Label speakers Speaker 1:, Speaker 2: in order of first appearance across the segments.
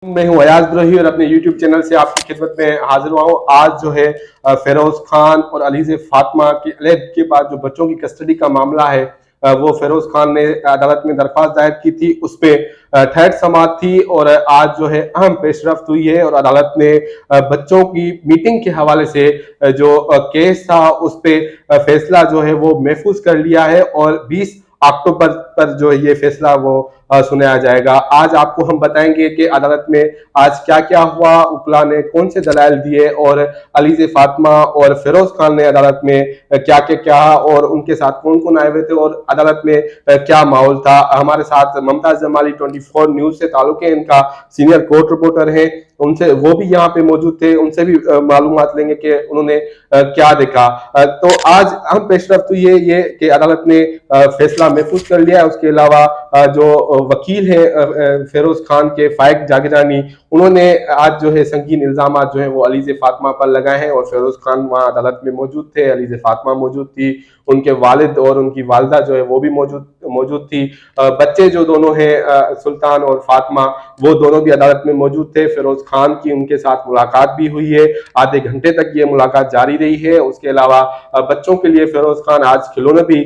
Speaker 1: मैं हूं अयाज ब्रही और अपने YouTube चैनल से आपकी खिदमत में हाजिर हुआ हूं। आज जो है फेरोज खान और अलीज़े फातिमा की अलग के बाद जो बच्चों की कस्टडी का मामला है, वो फेरोज खान ने अदालत में दरख्वास्त दायर की थी। उस पर ठहर समाअत थी और आज जो है अहम पेशरफ्त हुई है और अदालत ने बच्चों की मीटिंग के हवाले से जो केस था उस पर फैसला जो है वो महफूज कर लिया है और 20 अक्टूबर पर जो ये फैसला वो सुनाया जाएगा। आज आपको हम बताएंगे कि अदालत में आज क्या क्या हुआ, उपला ने कौन से दलाइल दिए और अलीज़े फातिमा और फिरोज खान ने अदालत में क्या क्या कहा और उनके साथ कौन कौन आए हुए थे और अदालत में क्या माहौल था। हमारे साथ मुमताज जमाली 24 न्यूज से ताल्लुक है, इनका सीनियर कोर्ट रिपोर्टर है, उनसे वो भी यहाँ पे मौजूद थे, उनसे भी मालूमात लेंगे कि उन्होंने क्या देखा। तो आज अहम पेशरफ्त हुई है ये कि अदालत ने फैसला महफूज कर लिया है। उसके अलावा जो वकील है फिरोज खान के फाइक जागरानी, उन्होंने आज जो है संगीन इल्जाम जो है वो अलीज़े फातिमा पर लगाए हैं और फिरोज खान वहाँ अदालत में मौजूद थे, अलीज़े फातिमा मौजूद थी, उनके वालिद और उनकी वालदा जो है वो भी मौजूद थी। बच्चे जो दोनों हैं सुल्तान और फातिमा, वो दोनों भी अदालत में मौजूद थे। फिरोज खान की उनके साथ मुलाकात भी हुई है, आधे घंटे तक ये मुलाकात जारी रही है। उसके अलावा बच्चों के लिए फिरोज खान आज खिलौने भी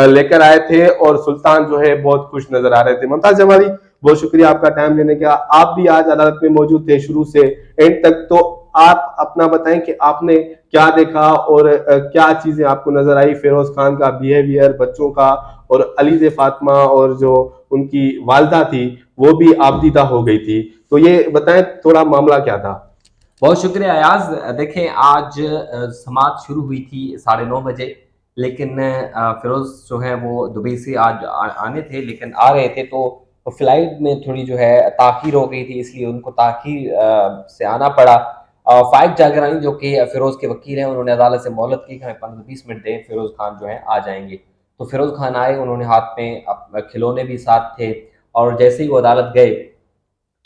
Speaker 1: लेकर आए थे और सुल्तान जो है बहुत खुश नजर आ रहे थे। मुमताज जमाली, बहुत शुक्रिया आपका टाइम लेने का। आप भी आज अदालत में मौजूद थे शुरू से एंड तक, तो आप अपना बताएं कि आपने क्या देखा और क्या चीजें आपको नजर आई, फिरोज खान का बिहेवियर, बच्चों का, और अलीज़े फातिमा और जो उनकी वालदा थी वो भी आबदीदा हो गई थी। तो ये बताएं थोड़ा मामला क्या था।
Speaker 2: बहुत शुक्रिया अयाज। देखें, आज समात शुरू हुई थी 9:30 बजे, लेकिन फिरोज जो है वो दुबई से आज आने थे, लेकिन आ रहे थे तो फ्लाइट में थोड़ी जो है ताखीर हो गई थी, इसलिए उनको ताखीर से आना पड़ा। फाइक जागरानी जो कि फिरोज के वकील हैं, उन्होंने अदालत से मोहलत की कि हमें 15-20 मिनट दें, फिरोज खान जो है आ जाएंगे। तो फिरोज खान आए, उन्होंने हाथ में खिलौने भी साथ थे, और जैसे ही वो अदालत गए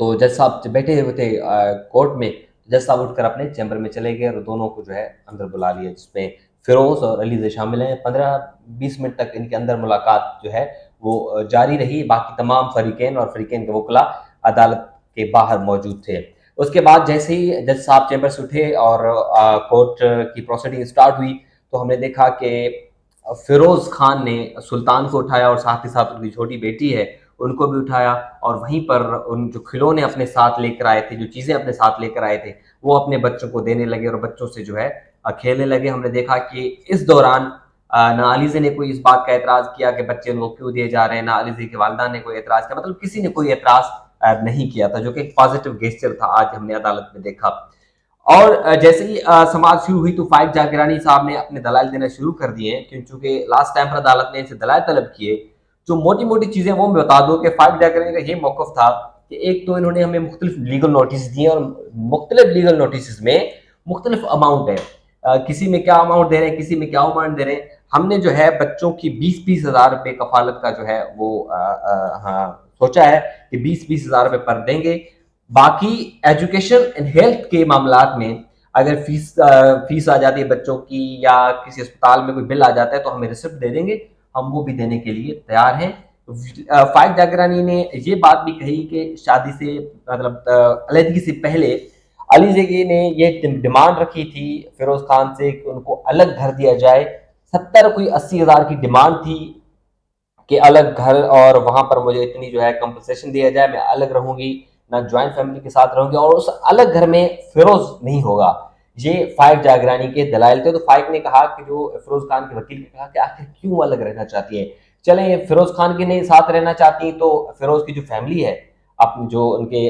Speaker 2: तो जज साहब बैठे हुए थे कोर्ट में। जज साहब उठकर अपने चैम्बर में चले गए और दोनों को जो है अंदर बुला लिया, जिसमें फिरोज और अलीज़े शामिल हैं। 15-20 मिनट तक इनके अंदर मुलाकात जो है वो जारी रही। बाकी तमाम फरीकेन और फरीकेन के वकला अदालत के बाहर मौजूद थे। उसके बाद जैसे ही जज साहब चैम्बर से उठे और कोर्ट की प्रोसीडिंग स्टार्ट हुई, तो हमने देखा कि फिरोज खान ने सुल्तान को उठाया और साथ ही साथ उनकी छोटी बेटी है उनको भी उठाया, और वहीं पर उन जो खिलौने अपने साथ लेकर आए थे, जो चीज़ें अपने साथ लेकर आए थे, वो अपने बच्चों को देने लगे और बच्चों से जो है खेलने लगे। हमने देखा कि इस दौरान ना अलीज़े ने कोई इस बात का एतराज़ किया कि बच्चे लोग क्यों दिए जा रहे हैं, ना अलीज़े की वालदा ने कोई एतराज़ किया, मतलब किसी ने कोई एतराज़ नहीं किया था, जो कि एक पॉजिटिव गेस्चर था आज हमने अदालत में देखा। और जैसे ही समाज शुरू हुई तो फाइक जागरानी साहब ने अपने दलाइल देना शुरू कर दिए, क्योंकि लास्ट टाइम पर अदालत ने इनसे दलाइल तलब किए। जो मोटी मोटी चीजें वो मैं बता दूं कि फाइक जागरानी का ये मौकफ था कि एक तो इन्होंने हमें मुख्तलिफ लीगल नोटिस दिए और मुख्तलिफ लीगल नोटिस में मुख्तलिफ अमाउंट है, किसी में क्या अमाउंट दे रहे हैं, किसी में क्या अमाउंट दे रहे हैं। हमने जो है बच्चों की 20-20 हज़ार रुपये कफालत का जो है वो हाँ सोचा है कि 20-20 हज़ार रुपये पर देंगे। बाकी एजुकेशन एंड हेल्थ के मामलात में अगर फीस आ जाती है बच्चों की या किसी अस्पताल में कोई बिल आ जाता है तो हमें रिसिप्ट दे देंगे, हम वो भी देने के लिए तैयार हैं। फाइक जागरानी ने ये बात भी कही कि शादी से मतलब अलहदगी से पहले अलीज़े ने ये डिमांड रखी थी फिरोज खान से कि उनको अलग घर दिया जाए। 70 कोई 80 हज़ार की डिमांड थी कि अलग घर, और वहां पर मुझे इतनी जो है कंपनसेशन दिया जाए, मैं अलग रहूंगी, ना ज्वाइंट फैमिली के साथ रहूंगी, और उस अलग घर में फिरोज नहीं होगा। ये फाइक जागरानी के दलाइल थे। तो फाइक ने कहा कि जो फिरोज खान के वकील ने कहा कि आखिर क्यों अलग रहना चाहती है, चले फिरोज खान के ने साथ रहना चाहती तो फिरोज की जो फैमिली है, अपने जो उनके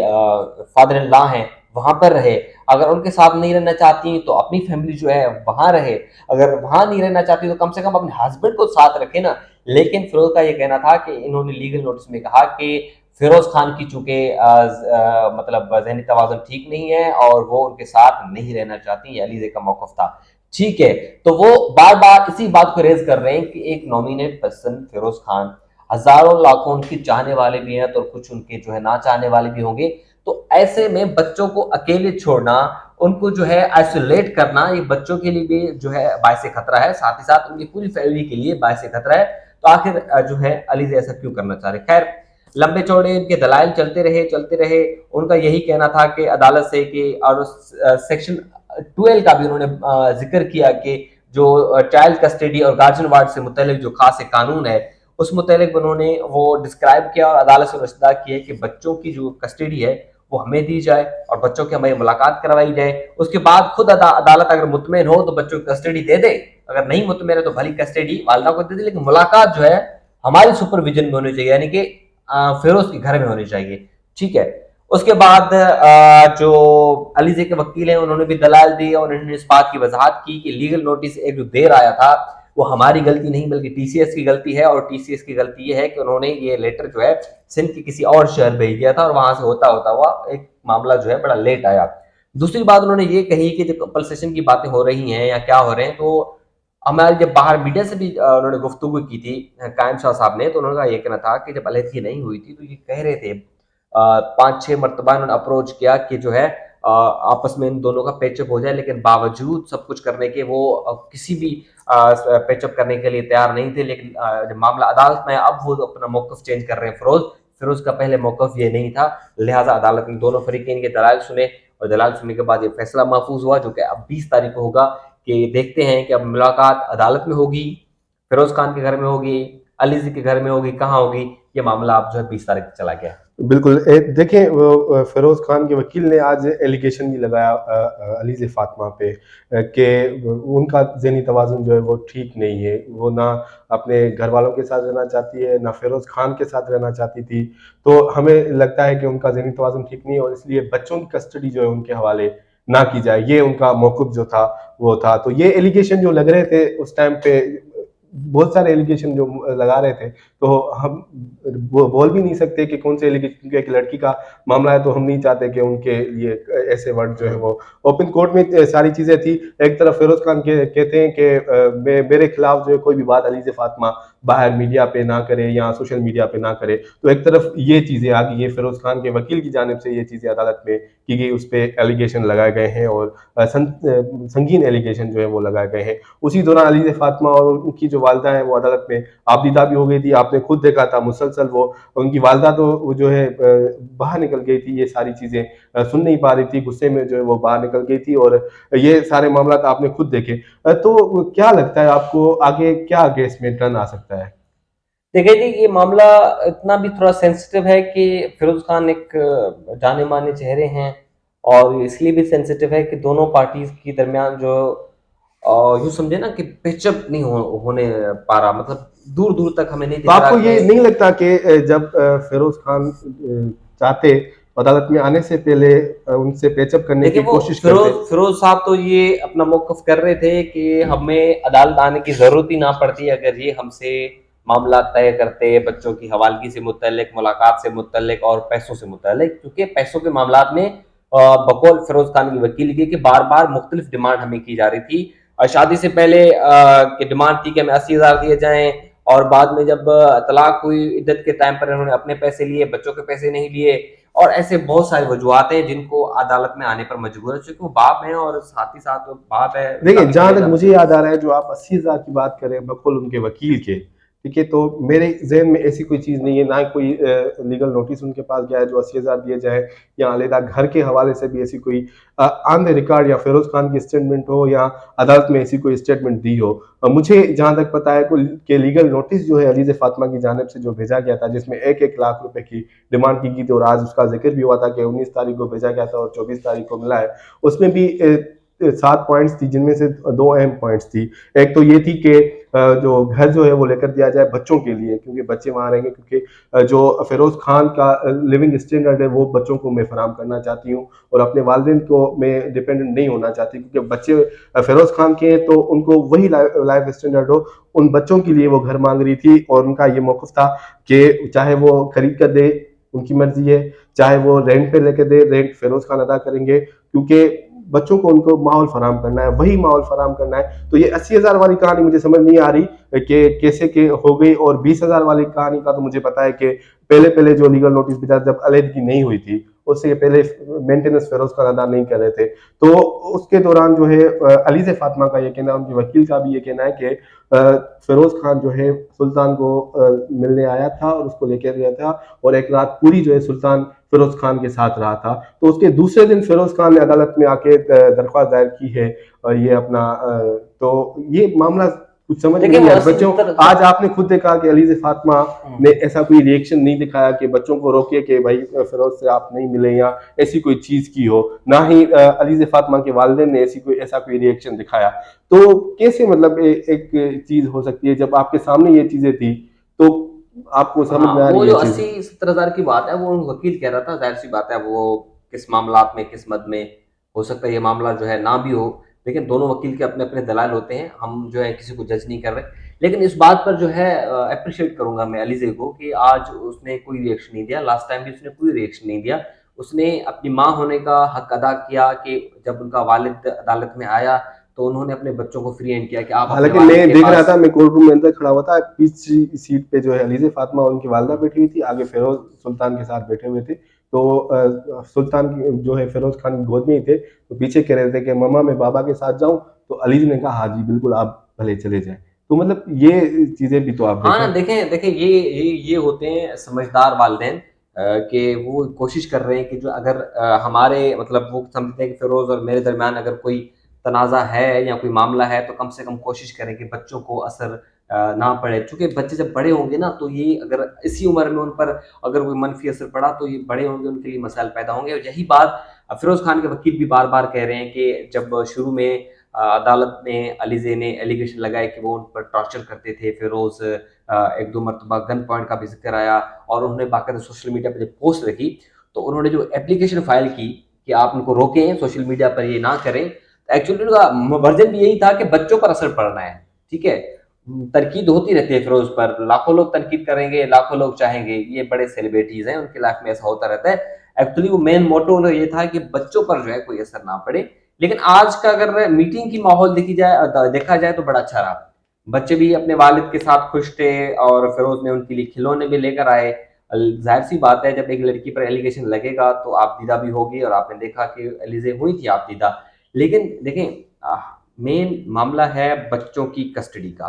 Speaker 2: फादर इन लॉ हैं वहां पर रहे। अगर उनके साथ नहीं रहना चाहती तो अपनी फैमिली जो है वहां रहे। अगर वहां नहीं रहना चाहती तो कम से कम अपने हस्बैंड को साथ रखे ना। लेकिन फिरोज का ये कहना था कि इन्होंने लीगल नोटिस में कहा कि फिरोज खान की चूंकि मतलब ज़हनी तवाज़ुन ठीक नहीं है और वो उनके साथ नहीं रहना चाहती, ये अलीज़े का मौक़िफ़ था। ठीक है, तो वो बार बार इसी बात को रेज कर रहे हैं कि एक नॉमिनेट पर्सन फिरोज खान, हजारों लाखों उनके चाहने वाले भी हैं तो कुछ उनके जो है ना चाहने वाले भी होंगे। तो ऐसे में बच्चों को अकेले छोड़ना, उनको जो है आइसोलेट करना, ये बच्चों के लिए भी जो है बायसे खतरा है, साथ ही साथ उनकी पूरी फैमिली के लिए बायसे खतरा है। तो आखिर जो है अलीज़े ऐसा क्यों करना चाह रहे। खैर, लंबे चौड़े इनके दलाइल चलते रहे। उनका यही कहना था कि अदालत से कि और सेक्शन 12 का भी उन्होंने जिक्र किया कि जो चाइल्ड कस्टडी और गार्जियन वार्ड से मुतल्लिक जो खास एक कानून है उस मुतल्लिक उन्होंने वो डिस्क्राइब किया और अदालत से रसदा की है कि बच्चों की जो कस्टडी है वो हमें दी जाए और बच्चों की हमें मुलाकात करवाई जाए। उसके बाद खुद अदालत अगर मुतमईन हो तो बच्चों की कस्टडी दे दे, अगर नहीं मुतमईन है तो भली कस्टडी वालिदा को दे दे, लेकिन मुलाकात जो है हमारी सुपरविजन में होनी चाहिए, यानी कि फिरोज के घर में होनी चाहिए। ठीक है। उसके बाद जो अलीजे के वकील हैं उन्होंने भी दलाल दी और उन्होंने इस बात की वजाहत की कि लीगल नोटिस एक जो देर आया था वो हमारी गलती नहीं बल्कि टीसीएस की गलती है, और टीसीएस की गलती ये है कि उन्होंने ये लेटर जो है सिंध के किसी और शहर भेज दिया था और वहां से होता हुआ एक मामला जो है बड़ा लेट आया। दूसरी बात उन्होंने ये कही कि जो कंपल्सेशन की बातें हो रही हैं या क्या हो रहे हैं, तो हमारे जब बाहर मीडिया से भी उन्होंने गुफ्तगू की थी कायम शाह साहब ने, तो उन्होंने कहा ये कहना था कि जब अलहदगी नहीं हुई थी तो ये कह रहे थे 5-6 मरतबा उन्होंने अप्रोच किया कि जो है आपस में इन दोनों का पेचअप हो जाए, लेकिन बावजूद सब कुछ करने के वो किसी भी पेचअप करने के लिए तैयार नहीं थे। लेकिन जब मामला अदालत में अब वो अपना मौकफ चेंज कर रहे हैं फिरोज का पहले मौकफ ये नहीं था, लिहाजा अदालत ने दोनों फरीकैन के दलाल सुने और दलाल सुनने के बाद ये फैसला महफूज हुआ जो कि अब 20 तारीख को होगा। कि देखते हैं कि अब मुलाकात अदालत में होगी, फिरोज खान के घर में होगी, अलीजी के घर में होगी, कहाँ होगी, ये मामला अब जो है 20 तारीख चला गया।
Speaker 1: बिल्कुल। देखें, वो फिरोज खान के वकील ने आज एलिगेशन भी लगाया अलीज़े फातिमा पे कि उनका ज़हनी तवाज़ुन जो है वो ठीक नहीं है, वो ना अपने घर वालों के साथ रहना चाहती है ना फिरोज खान के साथ रहना चाहती थी। तो हमें लगता है कि उनका ज़हनी तवाज़ुन ठीक नहीं है और इसलिए बच्चों की कस्टडी जो है उनके हवाले ना की जाए, ये उनका मौक़िफ़ जो था वो था। तो ये एलिगेशन जो लग रहे थे उस टाइम पे, बहुत सारे एलिगेशन जो लगा रहे थे, तो हम वो बोल भी नहीं सकते कि कौन से एलिगेशन, एक लड़की का मामला है तो हम नहीं चाहते कि उनके लिए ऐसे वर्ड जो है वो ओपन कोर्ट में सारी चीज़ें थी। एक तरफ फिरोज खान कहते हैं कि मेरे खिलाफ जो है कोई भी बात अलीज़े फातिमा बाहर मीडिया पे ना करे या सोशल मीडिया पे ना करे, तो एक तरफ ये चीज़ें आ गई, ये फिरोज खान के वकील की जानिब से ये चीज़ें अदालत में की गई, उस पर एलिगेशन लगाए गए हैं और संगीन एलिगेशन जो है वो लगाए गए हैं। उसी दौरान अलीज़े फातिमा और उनकी जो वालिदा है वो अदालत में आबदीदा भी हो गई थी। आपने खुद देखा था मुसलसल वो उनकी वालिदा तो जो है बाहर निकल गई थी, ये सारी चीज़ें सुन नहीं पा रही थी, गुस्से में जो है वो बाहर निकल गई थी और ये सारे मामला आपने खुद देखे। तो क्या लगता है आपको आगे क्या केस में टर्न आ सकता है?
Speaker 2: देखिए जी, ये मामला इतना भी थोड़ा सेंसिटिव है कि फिरोज खान एक जाने माने चेहरे हैं और इसलिए भी सेंसिटिव है कि दोनों पार्टीज के दरमियान जो यूँ समझे ना कि पेचअप नहीं होने पा रहा, मतलब दूर दूर तक हमें नहीं दिख
Speaker 1: तो
Speaker 2: रहा।
Speaker 1: आपको ये नहीं लगता कि जब फिरोज खान चाहते अदालत में आने से पहले उनसे पेचअप करने की कोशिश करते?
Speaker 2: फिरोज साहब तो ये अपना मौकफ कर रहे थे कि हमें अदालत आने की जरूरत ही ना पड़ती अगर ये हमसे मामला तय करते बच्चों की हवालगी से मुतल्लिक, मुलाकात से मुतल्लिक और पैसों से मुतल्लिक, क्योंकि पैसों के मामलात में बकौल फिरोज खान की वकील की कि बार बार मुख्तलिफ डिमांड हमें की जा रही थी। शादी से पहले की डिमांड थी कि हमें 80,000 दिए जाएं और बाद में जब तलाक हुई इद्दत के टाइम पर उन्होंने अपने पैसे लिए, बच्चों के पैसे नहीं लिए, और ऐसे बहुत सारी वजूहत हैं जिनको अदालत में आने पर मजबूर है, क्योंकि वो बाप हैं और साथ ही साथ बात है।
Speaker 1: देखिए, जहां तक मुझे याद आ रहा है जो आप 80,000 की बात करें बकौल उनके वकील के, ठीक है, तो मेरे जहन में ऐसी कोई चीज़ नहीं है, ना कोई लीगल नोटिस उनके पास गया है जो 80,000 दिए जाए या अलहदा घर के हवाले से भी ऐसी कोई ऑन द रिकॉर्ड या फिरोज खान की स्टेटमेंट हो या अदालत में ऐसी कोई स्टेटमेंट दी हो। मुझे जहां तक पता है कि लीगल नोटिस जो है अलीज़े फातिमा की जानिब से जो भेजा गया था जिसमें 1-1 लाख रुपए की डिमांड की गई थी और आज उसका जिक्र भी हुआ था कि 19 तारीख को भेजा गया था और 24 तारीख को मिला है। उसमें भी 7 पॉइंट्स थी जिनमें से 2 अहम पॉइंट्स थी। एक तो ये थी कि जो घर जो है वो लेकर दिया जाए बच्चों के लिए, क्योंकि बच्चे वहाँ रहेंगे, क्योंकि जो फिरोज खान का लिविंग स्टैंडर्ड है वो बच्चों को मैं फराम करना चाहती हूँ और अपने वालिदैन को मैं डिपेंडेंट नहीं होना चाहती, क्योंकि बच्चे फिरोज खान के हैं तो उनको वही लाइफ स्टैंडर्ड हो। उन बच्चों के लिए वो घर मांग रही थी और उनका ये मौक़िफ़ था कि चाहे वो खरीद कर दे उनकी मर्जी है, चाहे वो रेंट पे लेके दे, रेंट फिरोज खान अदा करेंगे, क्योंकि बच्चों को उनको माहौल फराम करना है, वही माहौल फराम करना है। तो ये 80,000 वाली कहानी मुझे समझ नहीं आ रही कि कैसे के हो गई, और 20,000 वाली कहानी का तो मुझे पता है कि पहले जो लीगल नोटिस भी था जब अलहदगी नहीं हुई थी उससे पहले मेंटेनेंस फिरोज खान अदा नहीं कर रहे थे। तो उसके दौरान जो है अली से फातिमा का ये कहना, उनके वकील का भी ये कहना है कि फिरोज खान जो है सुल्तान को मिलने आया था और उसको लेकर गया था, और एक रात पूरी जो है सुल्तान फिरोज खान के साथ रहा था। तो उसके दूसरे दिन फिरोज खान ने अदालत में आके दरख्वास्त दायर की है, और ये अपना तो ये मामला कुछ समझ नहीं आया बच्चों। आज आपने खुद देखा कि अली से फातिमा ने ऐसा कोई रिएक्शन नहीं दिखाया कि बच्चों को रोके कि भाई फिरोज से आप नहीं मिले या ऐसी कोई चीज की हो, ना ही अली से फातिमा के वालिदैन ने ऐसा कोई रिएक्शन दिखाया। तो कैसे मतलब एक चीज हो सकती है जब आपके सामने ये चीजें थी, तो आपको समझ में आ रही है?
Speaker 2: वो जो 80-70 हजार की बात है वो वकील कह रहा था, जाहिर सी बात है वो किस मामलात में किस मद में हो सकता है ये मामला जो है ना भी हो, लेकिन दोनों वकील के अपने अपने दलाल होते हैं, हम जो है किसी को जज नहीं कर रहे। लेकिन इस बात पर जो है अप्रिशिएट करूंगा मैं अलीजे को कि आज उसने कोई रिएक्शन नहीं दिया, लास्ट टाइम भी उसने कोई रिएक्शन नहीं दिया। उसने अपनी माँ होने का हक अदा किया कि जब उनका वालिद अदालत में आया तो उन्होंने अपने बच्चों को फ्री हैंड किया कि आप।
Speaker 1: हालांकि मैं देख रहा था, मैं कोर्ट रूम में अंदर खड़ा हुआ था, पीछे सीट पे जो है अली से फातिमा और उनकी वालदा बैठी हुई थी, आगे फिरोज सुल्तान के साथ बैठे हुए थे। तो सुल्तान जो है फिरोज खान की गोद में ही थे, तो पीछे कह रहे थे कि मम्मा मैं बाबा के साथ जाऊं, तो अली ने कहा हाँ जी बिल्कुल आप भले चले जाएं। तो मतलब ये चीजें भी तो आप
Speaker 2: देखें ये होते हैं समझदार वालिदैन कि वो कोशिश कर रहे हैं कि जो अगर हमारे मतलब वो समझते हैं कि फिरोज और मेरे दरमियान अगर कोई तनाज़ा है या कोई मामला है तो कम से कम कोशिश करें कि बच्चों को असर ना पड़े, चूंकि बच्चे जब बड़े होंगे ना तो ये अगर इसी उम्र में उन पर अगर कोई मनफी असर पड़ा तो ये बड़े होंगे उनके लिए मसाइल पैदा होंगे। और यही बात फिरोज खान के वकील भी बार बार कह रहे हैं कि जब शुरू में अदालत में अलीजे ने एलिगेशन लगाए कि वो उन पर टॉर्चर करते थे, फिरोज एक दो मरतबा गन पॉइंट का भी जिक्र आया और उन्होंने बाकायदा सोशल मीडिया पर जब पोस्ट रखी तो उन्होंने जो एप्लीकेशन फाइल की कि आप उनको रोकें, सोशल मीडिया पर ये ना करें, एक्चुअली उनका वर्जन भी यही था कि बच्चों पर असर पड़ना है। ठीक है, तनकीद होती रहती है फिरोज पर, लाखों लोग तनकीद करेंगे, लाखों लोग चाहेंगे, ये बड़े सेलिब्रिटीज हैं, उनकी लाइफ में ऐसा होता रहता है। एक्चुअली वो मेन मोटो ये था कि बच्चों पर जो है कोई असर ना पड़े। लेकिन आज का अगर मीटिंग की माहौल देखा जाए तो बड़ा अच्छा रहा, बच्चे भी अपने वालिद के साथ खुश थे और फिरोज ने उनके लिए खिलौने भी लेकर आए। जाहिर सी बात है जब एक लड़की पर एलिगेशन लगेगा तो आपदीदा भी होगी, और आपने देखा कि एलिजे हुई थी आपदीदा। लेकिन देखें मेन मामला है बच्चों की कस्टडी का।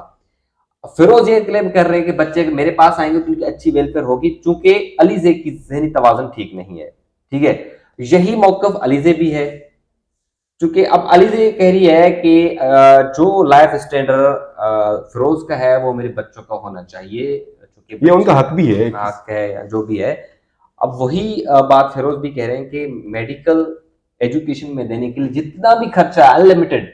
Speaker 2: फिरोज ये क्लेम कर रहे हैं कि बच्चे मेरे पास आएंगे तो उनकी अच्छी वेलफेयर होगी, चूंकि अलीजे की ज़हनी तवाज़ुन ठीक नहीं है। ठीक है, यही मौकफ अलीजे भी है, चूंकि अब अलीजे कह रही है कि जो लाइफ स्टैंडर्ड फिरोज का है वो मेरे बच्चों का होना चाहिए, चूंकि
Speaker 1: ये उनका हक भी है,
Speaker 2: हक है जो भी है। अब वही बात फिरोज भी कह रहे हैं कि मेडिकल एजुकेशन में देने के लिए जितना भी खर्चा अनलिमिटेड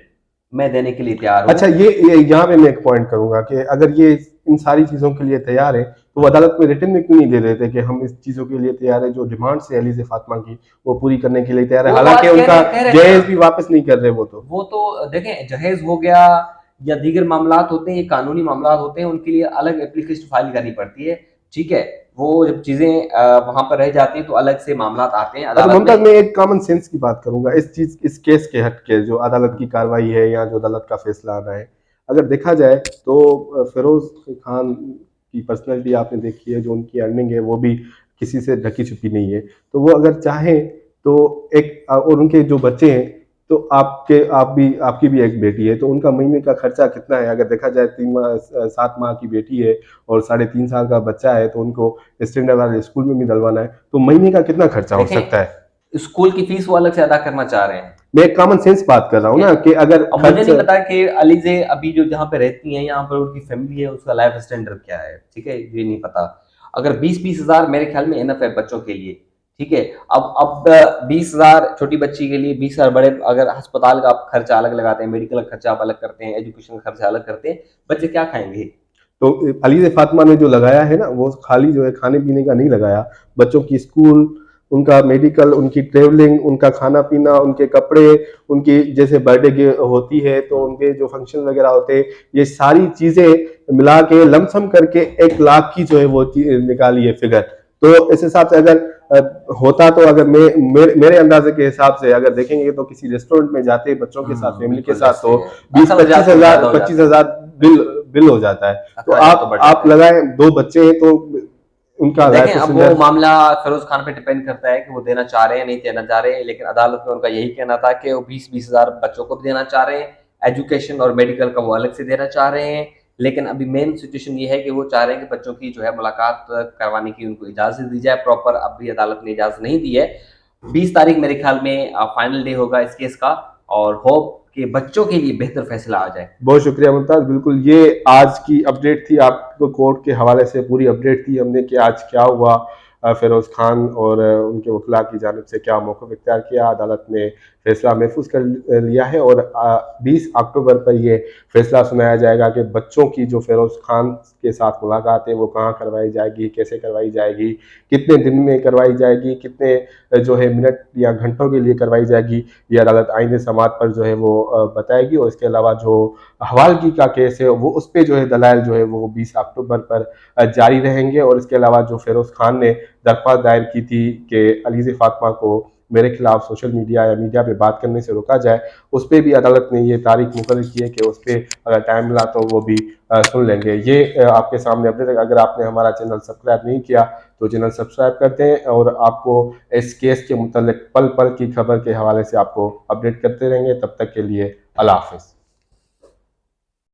Speaker 2: मैं देने के लिए तैयार हूं।
Speaker 1: अच्छा, ये यहाँ पे मैं एक पॉइंट करूंगा कि अगर ये इन सारी चीजों के लिए तैयार है तो वो अदालत में रिटन में क्यों नहीं दे रहे थे कि हम इस चीजों के लिए तैयार है, जो डिमांड से अली से फातिमा की वो पूरी करने के लिए तैयार है, हालांकि उनका जहेज भी वापस नहीं कर रहे। वो तो
Speaker 2: देखें जहेज हो गया या दीगर मामलात होते हैं, ये कानूनी मामलात होते हैं, उनके लिए अलग एप्लीकेशन फाइल करनी पड़ती है। ठीक है, वो जब चीजें वहां पर रह जाती हैं तो अलग से मामलात आते हैं अदालत में।
Speaker 1: मैं एक कॉमन सेंस की बात करूंगा इस केस के हट के, जो अदालत की कार्रवाई है या जो अदालत का फैसला आना है, अगर देखा जाए तो फिरोज खान की पर्सनैलिटी आपने देखी है, जो उनकी अर्निंग है वो भी किसी से ढकी छुपी नहीं है। तो वो अगर चाहें तो एक, और उनके जो बच्चे हैं तो आपकी भी एक बेटी है, तो उनका महीने का खर्चा कितना है? अगर देखा जाए 7 माह की बेटी है और 3.5 साल का बच्चा है, तो उनको स्टैंडर्ड वाले स्कूल में भी डलवाना है, तो महीने का कितना खर्चा हो सकता है?
Speaker 2: स्कूल की फीस वो अलग से अदा करना चाह रहे हैं।
Speaker 1: मैं एक कॉमन सेंस बात कर रहा हूँ ना कि अगर
Speaker 2: मुझे नहीं पता कि अलीजे अभी जो जहाँ पे रहती हैं यहाँ पर उनकी फैमिली है उसका लाइफ स्टैंडर्ड क्या है। ठीक है, ये नहीं पता। अगर 20-20 हजार मेरे ख्याल में इनफ है बच्चों के लिए। ठीक है, अब 20 हजार छोटी बच्ची के लिए, 20 हजार बड़े, अगर अस्पताल का आप खर्चा अलग लगाते हैं, मेडिकल का खर्चा आप अलग करते हैं, एजुकेशन का खर्चा अलग करते हैं, बच्चे क्या खाएंगे?
Speaker 1: तो अली से फातिमा ने जो लगाया है ना, वो खाली जो है खाने पीने का नहीं लगाया, बच्चों की स्कूल, उनका मेडिकल, उनकी ट्रेवलिंग, उनका खाना पीना, उनके कपड़े, उनकी जैसे बर्थडे होती है तो उनके जो फंक्शन वगैरह होते हैं, ये सारी चीजें मिला के लमसम करके 1 लाख की जो है वो निकाली है फिगर। तो इस हिसाब से अगर होता तो, अगर मेरे अंदाजे के हिसाब से अगर देखेंगे तो किसी रेस्टोरेंट में जाते बच्चों के साथ, फैमिली के साथ, तो 20-25 हजार बिल हो जाता है। तो आप लगाएं, 2 बच्चे हैं तो उनका
Speaker 2: देखें,
Speaker 1: रायपुर
Speaker 2: अब
Speaker 1: सिंध
Speaker 2: वो मामला फिरोज खान पे डिपेंड करता है कि वो देना चाह रहे हैं नहीं देना चाह रहे हैं, लेकिन अदालत में उनका यही कहना था कि वो 20-20 हज़ार बच्चों को भी देना चाह रहे हैं, एजुकेशन और मेडिकल का वो अलग से देना चाह रहे हैं। लेकिन अभी मेन सिचुएशन ये है कि वो चाह रहे हैं कि बच्चों की जो है मुलाकात करवाने की उनको इजाज़त दी जाए प्रॉपर, अभी अदालत ने इजाज़त नहीं दी है। 20 तारीख मेरे ख्याल में फाइनल डे होगा इस केस का, और होप कि बच्चों के लिए बेहतर फैसला आ जाए।
Speaker 1: बहुत शुक्रिया मुमताज, बिल्कुल ये आज की अपडेट थी, आपको कोर्ट के हवाले से पूरी अपडेट थी हमने कि आज क्या हुआ, फिरोज खान और उनके वकला की जानिब से क्या मौक़िफ़ इख्तियार किया, अदालत ने फैसला महफूज कर लिया है और 20 अक्टूबर पर ये फैसला सुनाया जाएगा कि बच्चों की जो फिरोज खान के साथ मुलाकात है वो कहाँ करवाई जाएगी, कैसे करवाई जाएगी, कितने दिन में करवाई जाएगी, कितने जो है मिनट या घंटों के लिए करवाई जाएगी, ये अदालत आइंदे समात पर जो है वो बताएगी। और इसके अलावा जो हवालगी का केस है वो उस पर जो है दलाइल जो है वो 20 अक्टूबर पर जारी रहेंगे। और इसके अलावा जो फिरोज खान ने दरख्वास्त दायर की थी कि अलीज़ फातिमा को मेरे खिलाफ सोशल मीडिया या मीडिया पे बात करने से रोका जाए, उस पर भी अदालत ने ये तारीख मुकर्रर की है कि उस पर अगर टाइम मिला तो वो भी सुन लेंगे। ये आपके सामने अपडेट। अगर आपने हमारा चैनल सब्सक्राइब नहीं किया तो चैनल सब्सक्राइब कर दें और आपको इस केस के मुतल्लिक पल पल की खबर के हवाले से आपको अपडेट करते रहेंगे। तब तक के लिए अल्लाह हाफ़िज़।